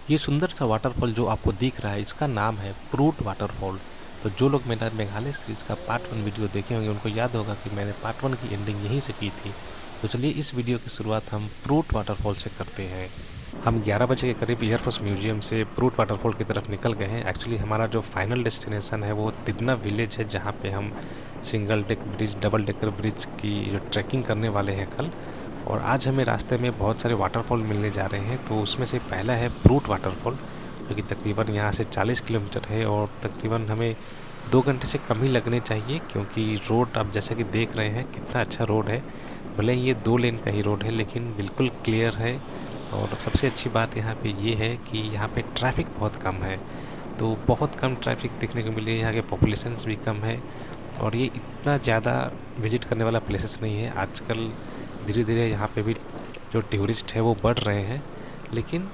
ये सुंदर सा वाटरफॉल जो आपको दिख रहा है इसका नाम है प्रूट वाटरफॉल। तो जो लोग मेरा मेघालय सीरीज़ का पार्ट 1 वीडियो देखे होंगे उनको याद होगा कि मैंने पार्ट 1 की एंडिंग यहीं से की थी। तो चलिए इस वीडियो की शुरुआत हम प्रूट वाटरफॉल से करते हैं। हम 11 बजे के करीब एयरफोर्स म्यूजियम से प्रूट वाटरफॉल की तरफ निकल गए हैं। एक्चुअली हमारा जो फाइनल डेस्टिनेशन है वो तिरना विलेज है, जहाँ पे हम single deck bridge, double decker bridge की जो ट्रैकिंग करने वाले हैं कल। और आज हमें रास्ते में बहुत सारे वाटरफॉल मिलने जा रहे हैं। तो उसमें से पहला है प्रूट वाटरफॉल, जो कि तकरीबन यहाँ से 40 किलोमीटर है और तकरीबन हमें 2 घंटे से कम ही लगने चाहिए, क्योंकि रोड आप जैसे कि देख रहे हैं कितना अच्छा रोड है। भले ही ये 2 लेन का ही रोड है लेकिन बिल्कुल क्लियर है। और सबसे अच्छी बात यहाँ पे ये है कि यहाँ पे ट्रैफिक बहुत कम है। तो बहुत कम ट्रैफिक देखने को मिली है, यहाँ के पॉपुलेशंस भी कम है और ये इतना ज़्यादा विजिट करने वाला प्लेसेस नहीं है। आजकल धीरे धीरे यहाँ पे भी जो टूरिस्ट है वो बढ़ रहे हैं, लेकिन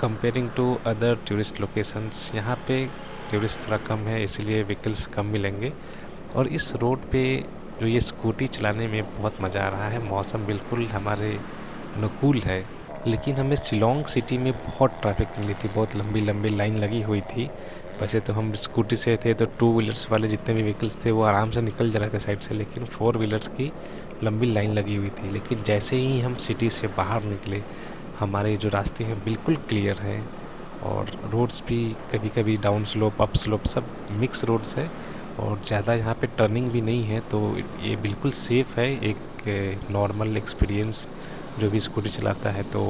comparing to other tourist locations यहाँ पे टूरिस्ट थोड़ा कम है, इसीलिए व्हीकल्स कम मिलेंगे। और इस रोड पे जो ये स्कूटी चलाने में बहुत मज़ा आ रहा है। मौसम बिल्कुल हमारे अनुकूल है। लेकिन हमें शिलोंग सिटी में बहुत ट्रैफिक मिली थी, बहुत लंबी लंबी लाइन लगी हुई थी। वैसे तो हम स्कूटी से थे तो 2 व्हीलर्स वाले जितने भी व्हीकल्स थे वो आराम से निकल जा रहे थे साइड से, लेकिन 4 व्हीलर्स की लंबी लाइन लगी हुई थी। लेकिन जैसे ही हम सिटी से बाहर निकले, हमारे जो रास्ते हैं बिल्कुल क्लियर हैं और रोड्स भी कभी कभी डाउन स्लोप, अप स्लोप, सब मिक्स रोड्स है और ज़्यादा यहाँ पे टर्निंग भी नहीं है। तो ये बिल्कुल सेफ़ है, एक नॉर्मल एक्सपीरियंस जो भी स्कूटी चलाता है। तो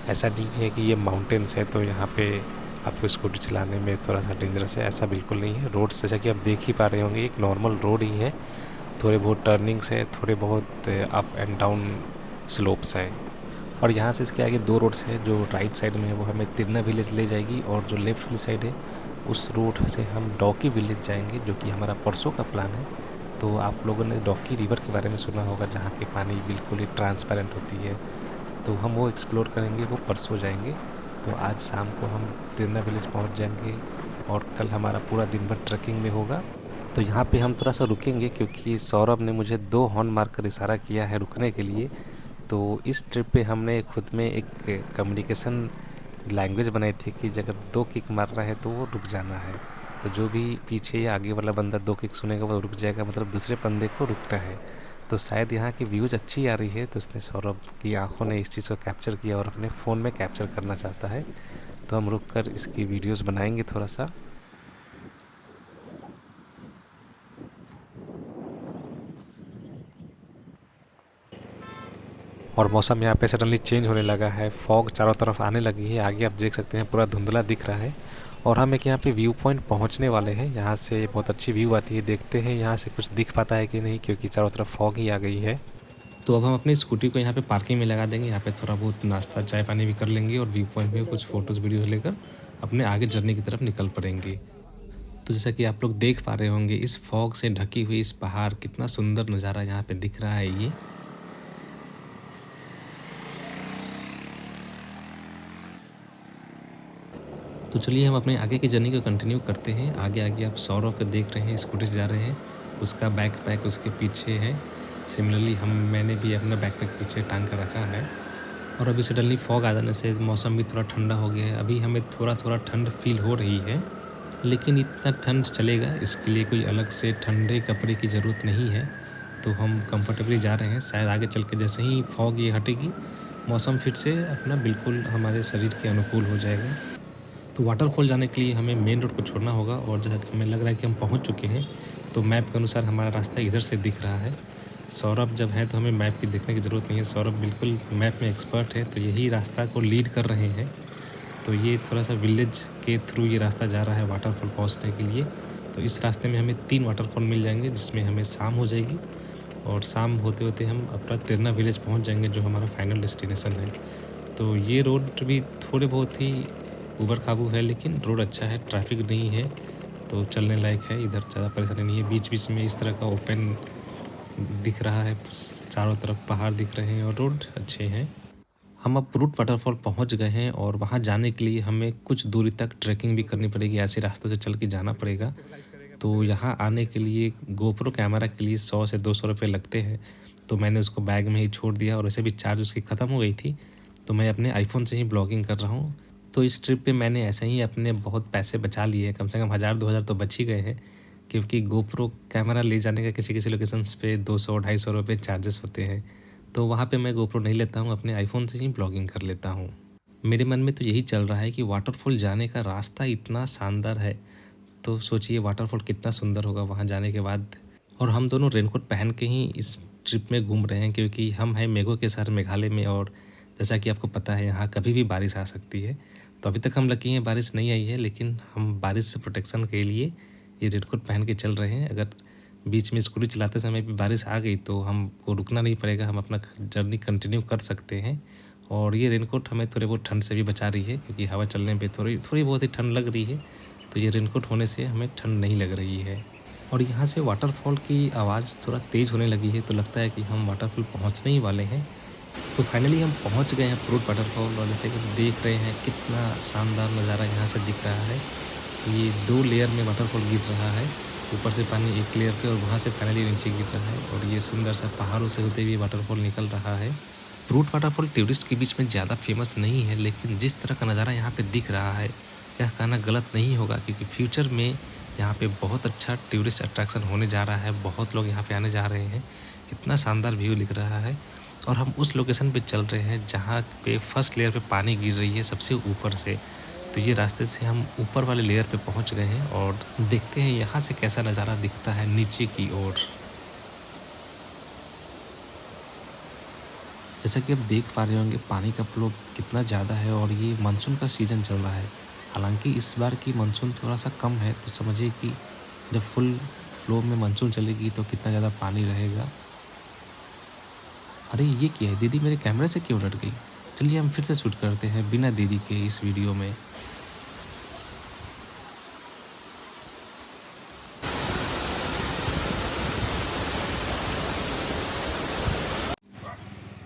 ऐसा नहीं है कि ये माउंटेन्स है तो यहाँ पे आपको स्कूटी चलाने में थोड़ा सा डेंजरस है, ऐसा बिल्कुल नहीं है। रोड्स जैसा कि आप देख ही पा रहे होंगे एक नॉर्मल रोड ही है। थोड़े बहुत टर्निंग्स है, थोड़े बहुत अप एंड डाउन स्लोप्स हैं। और यहाँ से इसके आगे 2 रोड्स है। जो राइट साइड में है वो हमें तिरना विलेज ले जाएगी और जो लेफ़्ट वाली साइड है उस रोड से हम डॉकी विलेज जाएंगे, जो कि हमारा परसों का प्लान है। तो आप लोगों ने डॉकी रिवर के बारे में सुना होगा, जहाँ की पानी बिल्कुल ही ट्रांसपेरेंट होती है। तो हम वो एक्सप्लोर करेंगे, वो परसों जाएंगे। तो आज शाम को हम तिरना विलेज पहुँच जाएंगे और कल हमारा पूरा दिन भर ट्रैकिंग में होगा। तो यहाँ पे हम थोड़ा सा रुकेंगे क्योंकि सौरभ ने मुझे 2 हॉर्न मारकर इशारा किया है रुकने के लिए। तो इस ट्रिप पे हमने खुद में एक कम्युनिकेशन लैंग्वेज बनाई थी कि अगर 2 किक मार रहा है तो वो रुक जाना है। तो जो भी पीछे या आगे वाला बंदा 2 किक सुनेगा वो रुक जाएगा, मतलब दूसरे बंदे को रुकना है। तो शायद यहाँ की व्यूज़ अच्छी आ रही है, तो उसने, सौरभ की आंखों ने इस चीज़ को कैप्चर किया और अपने फ़ोन में कैप्चर करना चाहता है। तो हम रुक कर इसकी वीडियोस बनाएंगे थोड़ा सा। और मौसम यहाँ पे सडनली चेंज होने लगा है, फॉग चारों तरफ आने लगी है। आगे आप देख सकते हैं पूरा धुंधला दिख रहा है और हम एक यहाँ पे व्यू पॉइंट पहुँचने वाले हैं। यहाँ से बहुत अच्छी व्यू आती है, देखते हैं यहाँ से कुछ दिख पाता है कि नहीं, क्योंकि चारों तरफ फॉग ही आ गई है। तो अब हम अपनी स्कूटी को यहाँ पे पार्किंग में लगा देंगे। यहाँ पे थोड़ा बहुत नाश्ता चाय पानी भी कर लेंगे और व्यू पॉइंट में कुछ फ़ोटोज़ वीडियोज़ लेकर अपने आगे जर्नी की तरफ निकल पड़ेंगे। तो जैसा कि आप लोग देख पा रहे होंगे, इस फॉग से ढकी हुई इस पहाड़, कितना सुंदर नज़ारा यहाँ पे दिख रहा है ये। तो चलिए हम अपने आगे की जर्नी को कंटिन्यू करते हैं। आगे आगे आप सौरभ को देख रहे हैं, स्कूटी से जा रहे हैं, उसका बैकपैक उसके पीछे है। सिमिलरली मैंने भी अपना बैकपैक पीछे टांग कर रखा है। और अभी सडनली फॉग आ जाने से मौसम भी थोड़ा ठंडा हो गया है। अभी हमें थोड़ा थोड़ा ठंड फील हो रही है, लेकिन इतना ठंड चलेगा, इसके लिए कोई अलग से ठंडे कपड़े की ज़रूरत नहीं है। तो हम कंफर्टेबली जा रहे हैं। शायद आगे चल के जैसे ही फॉग ये हटेगी, मौसम फिर से अपना बिल्कुल हमारे शरीर के अनुकूल हो जाएगा। तो वाटरफॉल जाने के लिए हमें मेन रोड को छोड़ना होगा और जैसा कि हमें लग रहा है कि हम पहुंच चुके हैं। तो मैप के अनुसार हमारा रास्ता इधर से दिख रहा है। सौरभ जब है तो हमें मैप की देखने की ज़रूरत नहीं है, सौरभ बिल्कुल मैप में एक्सपर्ट है, तो यही रास्ता को लीड कर रहे हैं। तो ये थोड़ा सा विलेज के थ्रू ये रास्ता जा रहा है वाटरफॉल पहुँचने के लिए। तो इस रास्ते में हमें 3 वाटरफॉल मिल जाएंगे, जिसमें हमें शाम हो जाएगी और शाम होते होते हम अपना तिरना विलेज पहुँच जाएंगे, जो हमारा फाइनल डेस्टिनेशन है। तो ये रोड भी थोड़े बहुत ही ऊबड़ खाबू है, लेकिन रोड अच्छा है, ट्रैफिक नहीं है, तो चलने लायक है। इधर ज़्यादा परेशानी नहीं है। बीच बीच में इस तरह का ओपन दिख रहा है, चारों तरफ पहाड़ दिख रहे हैं और रोड अच्छे हैं। हम अब प्रूट वाटरफॉल पहुंच गए हैं और वहां जाने के लिए हमें कुछ दूरी तक ट्रैकिंग भी करनी पड़ेगी, ऐसे रास्तों से चल के जाना पड़ेगा। तो यहाँ आने के लिए गोप्रो कैमरा के लिए 100 से 200 रुपये लगते हैं। तो मैंने उसको बैग में ही छोड़ दिया और वैसे भी चार्ज उसकी ख़त्म हो गई थी, तो मैं अपने आईफोन से ही ब्लॉगिंग कर रहा हूँ। तो इस ट्रिप पे मैंने ऐसे ही अपने बहुत पैसे बचा लिए, कम से कम 1000-2000 तो बच ही गए हैं, क्योंकि गोप्रो कैमरा ले जाने का किसी-किसी लोकेशंस पे 200-250 रुपए चार्जेस होते हैं। तो वहाँ पे मैं गोप्रो नहीं लेता हूँ, अपने आईफ़ोन से ही ब्लॉगिंग कर लेता हूँ। मेरे मन में तो यही चल रहा है कि वाटरफॉल जाने का रास्ता इतना शानदार है, तो सोचिए वाटरफॉल कितना सुंदर होगा वहाँ जाने के बाद। और हम दोनों रेनकोट पहन के ही इस ट्रिप में घूम रहे हैं, क्योंकि हम हैं मेघों के शहर मेघालय में, और जैसा कि आपको पता है यहाँ कभी भी बारिश आ सकती है। तो अभी तक हम लकी हैं बारिश नहीं आई है, लेकिन हम बारिश से प्रोटेक्शन के लिए ये रेनकोट पहन के चल रहे हैं। अगर बीच में स्कूटी चलाते समय भी बारिश आ गई तो हमको रुकना नहीं पड़ेगा, हम अपना जर्नी कंटिन्यू कर सकते हैं। और ये रेनकोट हमें थोड़ी बहुत ठंड से भी बचा रही है, क्योंकि हवा चलने पे थोड़ी थोड़ी बहुत ही ठंड लग रही है, तो ये रेनकोट होने से हमें ठंड नहीं लग रही है। और यहाँ से वाटरफॉल की आवाज़ थोड़ा तेज़ होने लगी है, तो लगता है कि हम वाटरफॉल पहुँचने ही वाले हैं। तो फाइनली हम पहुँच गए हैं प्रूट वाटरफॉल, और जैसे कि आप देख रहे हैं कितना शानदार नज़ारा यहाँ से दिख रहा है। ये 2 लेयर में वाटरफॉल गिर रहा है, ऊपर से पानी एक लेयर पे और वहाँ से फाइनली नीचे गिर रहा है, और ये सुंदर सा पहाड़ों से होते हुए वाटरफॉल निकल रहा है। प्रूट वाटरफॉल टूरिस्ट के बीच में ज़्यादा फेमस नहीं है, लेकिन जिस तरह का नज़ारा यहाँ पे दिख रहा है, यह कहना गलत नहीं होगा, क्योंकि फ्यूचर में यहाँ पे बहुत अच्छा टूरिस्ट अट्रैक्शन होने जा रहा है। बहुत लोग यहाँ पे आने जा रहे हैं, इतना शानदार व्यू दिख रहा है। और हम उस लोकेशन पे चल रहे हैं जहाँ पे फर्स्ट लेयर पे पानी गिर रही है सबसे ऊपर से। तो ये रास्ते से हम ऊपर वाले लेयर पे पहुँच गए हैं, और देखते हैं यहाँ से कैसा नज़ारा दिखता है नीचे की ओर। जैसा कि आप देख पा रहे होंगे पानी का फ्लो कितना ज़्यादा है, और ये मानसून का सीज़न चल रहा है। हालांकि इस बार की मानसून थोड़ा सा कम है, तो समझिए कि जब फुल फ्लो में मानसून चलेगी तो कितना ज़्यादा पानी रहेगा। अरे ये क्या है, दीदी मेरे कैमरे से क्यों उलट गई? चलिए हम फिर से शूट करते हैं बिना दीदी के इस वीडियो में।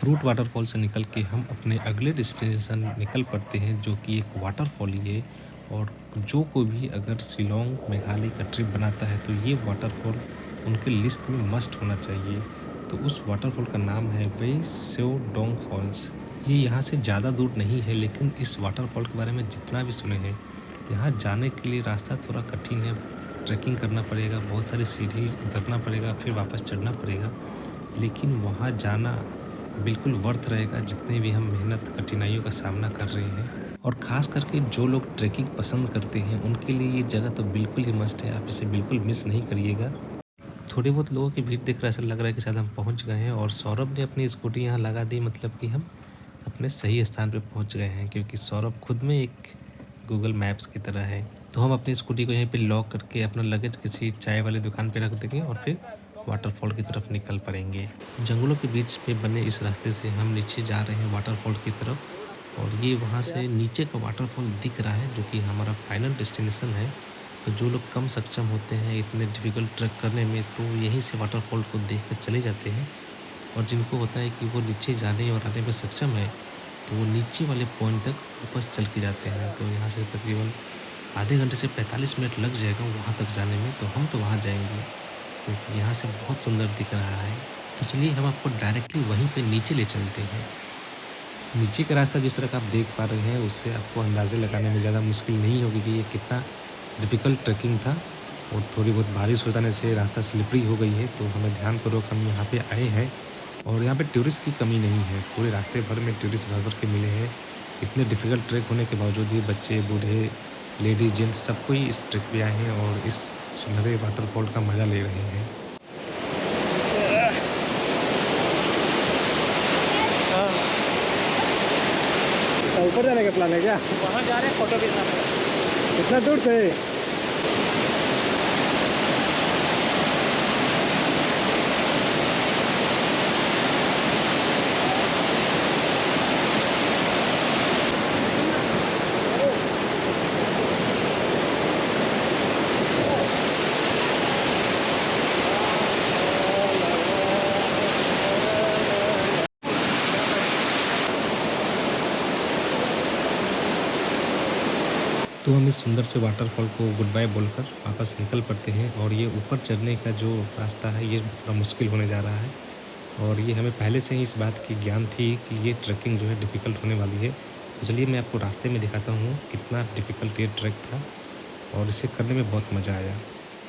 फ्रूट वाटरफॉल से निकल के हम अपने अगले डेस्टिनेशन निकल पड़ते हैं, जो कि एक वाटरफॉल ही है। और जो कोई भी अगर शिलोंग मेघालय का ट्रिप बनाता है तो ये वाटरफॉल उनके लिस्ट में मस्ट होना चाहिए। तो उस वाटरफॉल का नाम है वे सेओ डोंग फॉल्स। ये यहाँ से ज़्यादा दूर नहीं है, लेकिन इस वाटरफॉल के बारे में जितना भी सुने हैं, यहाँ जाने के लिए रास्ता थोड़ा कठिन है। ट्रैकिंग करना पड़ेगा, बहुत सारी सीढ़ी उतरना पड़ेगा, फिर वापस चढ़ना पड़ेगा, लेकिन वहाँ जाना बिल्कुल वर्थ रहेगा, जितने भी हम मेहनत कठिनाइयों का सामना कर रहे हैं। और ख़ास करके जो लोग ट्रैकिंग पसंद करते हैं उनके लिए ये जगह तो बिल्कुल ही मस्ट है, आप इसे बिल्कुल मिस नहीं करिएगा। थोड़ी बहुत लोगों की भीड़ देख कर ऐसा लग रहा है कि शायद हम पहुंच गए हैं, और सौरभ ने अपनी स्कूटी यहाँ लगा दी, मतलब कि हम अपने सही स्थान पर पहुँच गए हैं, क्योंकि सौरभ खुद में एक गूगल मैप्स की तरह है। तो हम अपनी स्कूटी को यहीं पर लॉक करके अपना लगेज किसी चाय वाली दुकान पर रख देंगे, और फिर वाटरफॉल की तरफ निकल पड़ेंगे। तो जंगलों के बीच में बने इस रास्ते से हम नीचे जा रहे हैं वाटरफॉल की तरफ, और ये वहाँ से नीचे का वाटरफॉल दिख रहा है, जो कि हमारा फाइनल डेस्टिनेशन है। तो जो लोग कम सक्षम होते हैं इतने डिफ़िकल्ट ट्रैक करने में, तो यहीं से वाटरफॉल को देख कर चले जाते हैं। और जिनको होता है कि वो नीचे जाने और आने में सक्षम है, तो वो नीचे वाले पॉइंट तक वापस चल के जाते हैं। तो यहाँ से तकरीबन आधे घंटे से 45 मिनट लग जाएगा वहाँ तक जाने में, तो हम तो वहाँ जाएंगे, क्योंकि यहाँ से बहुत सुंदर दिख रहा है। तो चलिए हम आपको डायरेक्टली वहीं पे नीचे ले चलते हैं। नीचे का रास्ता जिस तरह का आप देख पा रहे हैं, उससे आपको अंदाज़े लगाने में ज़्यादा मुश्किल नहीं होगी कि ये कितना डिफ़िकल्ट ट्रैकिंग था। और थोड़ी बहुत बारिश हो जाने से रास्ता स्लिपरी हो गई है, तो हमें ध्यानपूर्वक हम यहाँ पे आए हैं। और यहाँ पे टूरिस्ट की कमी नहीं है, पूरे रास्ते भर में टूरिस्ट भर भर के मिले हैं। इतने डिफ़िकल्ट ट्रैक होने के बावजूद भी बच्चे, बूढ़े, लेडीज, जेंट्स सबको ही इस ट्रैक पे आए हैं और इस सुनहरे वाटरफॉल का मज़ा ले रहे हैं। ऊपर जाने का प्लान है क्या? वहाँ जा रहे हैं फोटो खिंचाने। कितना दूर से? तो हम इस सुंदर से वाटरफॉल को गुड बाय बोलकर वापस निकल पड़ते हैं। और ये ऊपर चढ़ने का जो रास्ता है ये थोड़ा मुश्किल होने जा रहा है, और ये हमें पहले से ही इस बात की ज्ञान थी कि ये ट्रैकिंग जो है डिफ़िकल्ट होने वाली है। तो चलिए मैं आपको रास्ते में दिखाता हूँ कितना डिफ़िकल्ट ये ट्रैक था और इसे करने में बहुत मज़ा आया।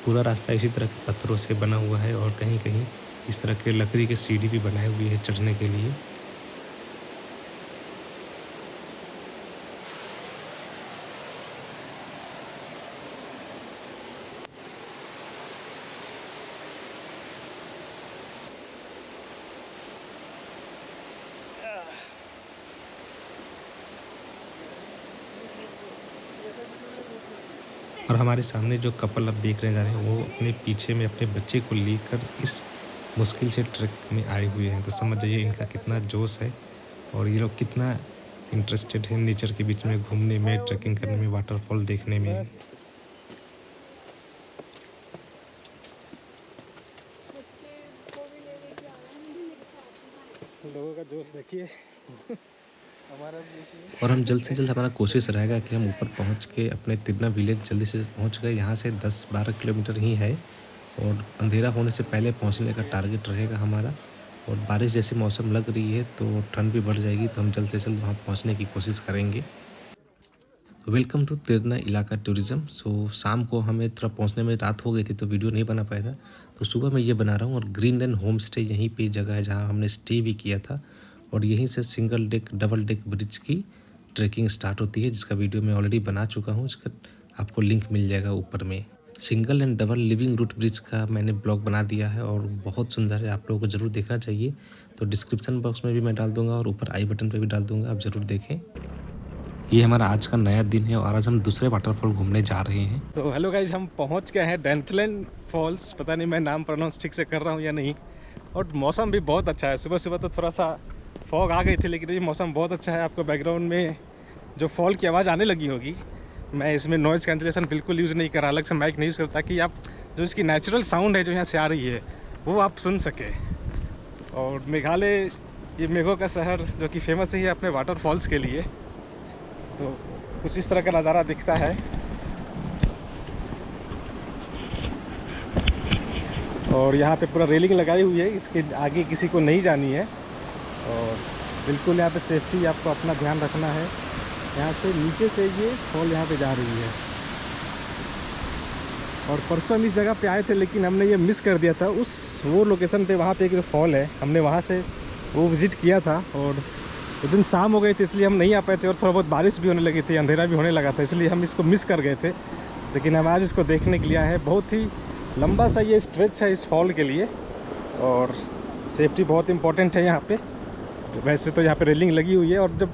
पूरा रास्ता इसी तरह के पत्थरों से बना हुआ है और कहीं-कहीं इस तरह के लकड़ी के सीढ़ी भी बनाए हुए हैं चढ़ने के लिए। और हमारे सामने जो कपल अब देख रहे जा रहे हैं वो अपने पीछे में अपने बच्चे को लेकर इस मुश्किल से ट्रैक में आए हुए हैं। तो समझ जाइए इनका कितना जोश है और ये लोग कितना इंटरेस्टेड हैं नेचर के बीच में घूमने में, ट्रैकिंग करने में, वाटरफॉल देखने में। लोगों का जोश देखिए। हमारा भी देखिए। और हम जल्द से जल्द हमारा कोशिश रहेगा कि हम ऊपर पहुंच के अपने तिरना विलेज जल्दी से पहुंच गए। यहाँ से 10-12 किलोमीटर ही है और अंधेरा होने से पहले पहुंचने का टारगेट रहेगा हमारा। और बारिश जैसी मौसम लग रही है तो ठंड भी बढ़ जाएगी, तो हम जल्द से जल्द वहाँ पहुँचने की कोशिश करेंगे। तो वेलकम टू तिरना इलाका टूरिज़्म। सो शाम को हमें थोड़ा पहुँचने में रात हो गई थी तो वीडियो नहीं बना पाया था, तो सुबह मैं ये बना रहा हूँ। और ग्रीनलैंड होम स्टे यहीं पे जगह है जहाँ हमने स्टे भी किया था और यहीं से single deck double deck bridge की ट्रैकिंग स्टार्ट होती है, जिसका वीडियो मैं ऑलरेडी बना चुका हूँ। इसका आपको लिंक मिल जाएगा ऊपर में। Single and double living root bridge का मैंने ब्लॉग बना दिया है और बहुत सुंदर है, आप लोगों को ज़रूर देखना चाहिए। तो डिस्क्रिप्शन बॉक्स में भी मैं डाल दूंगा और ऊपर आई बटन पे भी डाल दूंगा, आप ज़रूर देखें। ये हमारा आज का नया दिन है और आज हम दूसरे वाटरफॉल घूमने जा रहे हैं। तो हेलो गाइज, हम पहुंच गए हैं डेंथलेन फॉल्स। पता नहीं मैं नाम प्रोनाउंस ठीक से कर रहा हूं या नहीं। और मौसम भी बहुत अच्छा है। सुबह सुबह तो थोड़ा सा फॉग आ गई थी, लेकिन ये मौसम बहुत अच्छा है। आपको बैकग्राउंड में जो फॉल की आवाज़ आने लगी होगी, मैं इसमें नॉइज़ कैंसिलेशन बिल्कुल यूज़ नहीं करा, अलग से माइक नहीं यूज़ करता, कि आप जो इसकी नेचुरल साउंड है जो यहाँ से आ रही है वो आप सुन सके। और मेघालय, ये मेघों का शहर जो कि फेमस है अपने वाटरफॉल्स के लिए, तो कुछ इस तरह का नज़ारा दिखता है। और यहाँ पे पूरा रेलिंग लगाई हुई है, इसके आगे किसी को नहीं जानी है। और बिल्कुल यहाँ पे सेफ्टी, आपको अपना ध्यान रखना है। यहाँ से नीचे से ये फॉल यहाँ पे जा रही है। और परसों हम इस जगह पे आए थे, लेकिन हमने ये मिस कर दिया था। वो लोकेशन पे वहाँ पे एक फॉल है, हमने वहाँ से वो विज़िट किया था। और उस दिन शाम हो गई थी, इसलिए हम नहीं आ पाए थे। और थोड़ा बहुत बारिश भी होने लगी थी, अंधेरा भी होने लगा था, इसलिए हम इसको मिस कर गए थे। लेकिन हम आज इसको देखने के लिए आए हैं। बहुत ही लंबा सा ये स्ट्रेच है इस फॉल के लिए, और सेफ्टी बहुत इंपॉर्टेंट है यहाँ पे। वैसे तो यहाँ पे रेलिंग लगी हुई है, और जब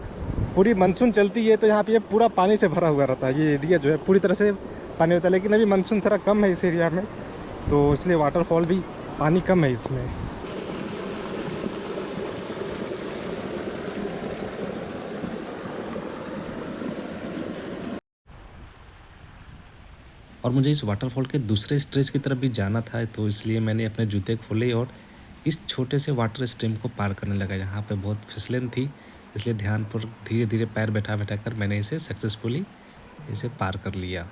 पूरी मानसून चलती है तो यहाँ पे ये पूरा पानी से भरा हुआ रहता है। ये एरिया जो है पूरी तरह से पानी होता है, लेकिन अभी मानसून थोड़ा कम है इस एरिया में, तो इसलिए वाटरफॉल भी पानी कम है इसमें। और मुझे इस वाटरफॉल के दूसरे स्ट्रेच की तरफ भी जाना था, तो इसलिए मैंने अपने जूते खोले और इस छोटे से वाटर स्ट्रीम को पार करने लगा। यहाँ पे बहुत फिसलन थी, इसलिए ध्यान पर धीरे धीरे पैर बैठा बैठा कर मैंने इसे सक्सेसफुली पार कर लिया।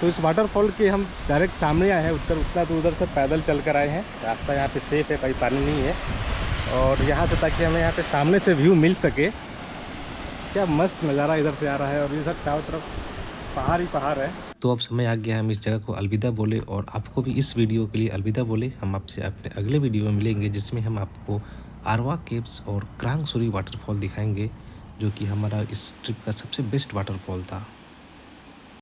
तो इस वाटरफॉल के हम डायरेक्ट सामने आए हैं। उतना तो उधर से पैदल चल कर आए हैं। रास्ता यहाँ पे सेफ है, कहीं पानी नहीं है। और यहाँ से ताकि हमें यहाँ पे सामने से व्यू मिल सके। क्या मस्त नज़ारा इधर से आ रहा है, और ये सब चारों तरफ पहाड़ ही पहाड़ है। तो अब समय आ गया हम इस जगह को अलविदा बोले, और आपको भी इस वीडियो के लिए अलविदा बोले। हम आपसे अपने अगले वीडियो में मिलेंगे, जिसमें हम आपको आरवा केव्स और क्रांगसुरी वाटरफॉल दिखाएंगे, जो कि हमारा इस ट्रिप का सबसे बेस्ट वाटरफॉल था।